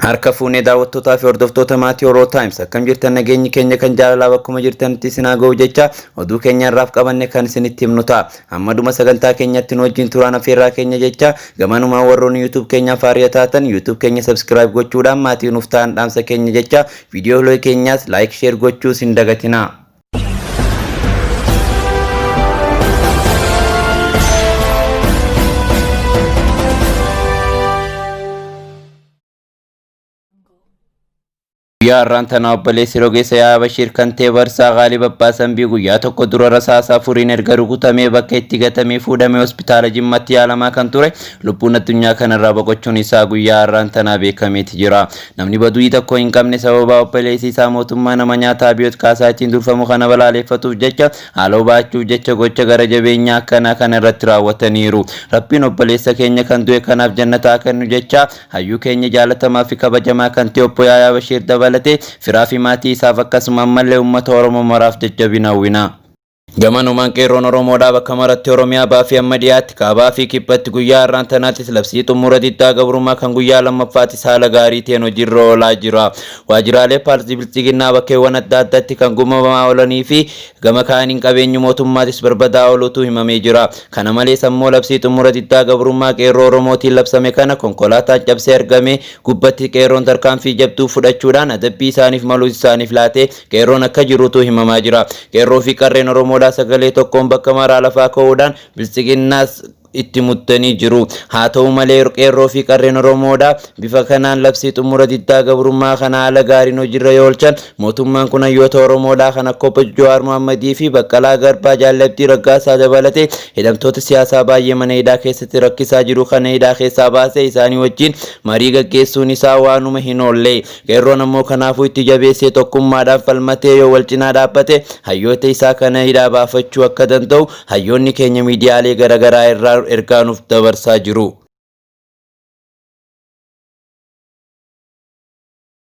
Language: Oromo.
Harka fuunee daawwattootaa fi hordoftoota maatii Oroo Times akkam jirtan nageenyi keenya kan jaalalaa bakkuma jirtanitti isin haa ga'u jecha oduu keenya irraaf qabanne kan isinitti himnu ta'a. Ammaduma sagantaa keenyatti nu wajjin turaan affeerraa keenya jecha gamanuma warroonni YouTube keenyaaf haaraa taatan YouTube keenya subscribe gochuudhaan maatii nuuf ta'an dhaamsa keenya jecha viidiyoo keenyaas like share gochuu hin dagatinaa. Guyyaa har'aan tanaa obbaleessi rogeessa yaya beshir kan ta'e barsaa Gaalib Abbaasambii guyyaa tokko dura rasaasa afuriin erga rukutamee bakka itti gatamee fuudhamee hospitaala Jimmaatti yaalamaa kan ture lubbuun addunyaa kanarraa boqochuun isaa guyyaa har'aan tanaa beekameeti jira. Namni baduu tokko hin qabne sababa obbaleessi isaa mootummaa nama nyaataa biyyoota kaasaa ittiin durfamu kana balaaleffatuuf jecha haala hubaachuuf jecha gocha gara jabeenyaa akkanaa kana irratti raawwataniiru. Rabbiin obboleessa keenya kan du'e kanaaf jannataa kennu jecha hayyuu keenya jaalatamaa fi kabajamaa kan ta'e obbo Yaya Beshir firaa fi maatii isaaf akkasuma ammallee uummata Oromoo maraaf jajjabina hawwina. Gamanumaan qeerroon Oromoodhaa bakka maratti Oromiyaa baafii amma dhiyaatti kaabaa fi kibbatti guyyaa har'aan tanaattis labsii xumura diddaa gabrummaa kan guyyaa lammaffaatti haala gaarii ta'een hojiirra oolaa jira. Waajjiraalee paartii bilchiginnaa bakkeewwan adda addaatti kan gumamaa oolanii fi gama kaaniin qabeenyi mootummaattis barbadaa ooluutu himamee jira. Kana malees ammoo labsii xumura diddaa gabrummaa qeerroo Oromootiin labsame kana konkolaataa cabsee argame gubbatti qeerroon tarkaanfii jabduu fudhachuudhaan adabbii isaaniif malu isaaniif laatee qeerroon akka jirutu himamaa jira. Qeerroo fi qarreen Oromoo sagalee tokkoon bakka maraa lafaa ka'uudhaan bilchiginnaas itti muttanii jiru. Haa ta'u malee qeerroo fi qarreen Oromoodhaa bifa kanaan labsii xumura diddaa gabrummaa kana haala gaariin hojiirra oolchan mootummaan kun hayyoota Oromoodhaa kan akka obbo Jawaar Mohammadii fi Baqqalaa Garbaa Jaallabdii Raggaasaa dabalatee hidhamtoota siyaasaa baay'ee mana hidhaa keessatti rakkisaa jiru kana hidhaa keessaa baasee isaanii wajjin marii gaggeessuun isaa waanuma hin oolle. Qeerroon ammoo kanaafuu itti jabeessee tokkummaadhaan falmatee yoo wal cinaa dhaabbate hayyoota isaa kana hidhaa baafachuu akka danda'u hayyoonni keenya miidiyaalee garaagaraa irraa ergaa nuuf dabarsaa jiru.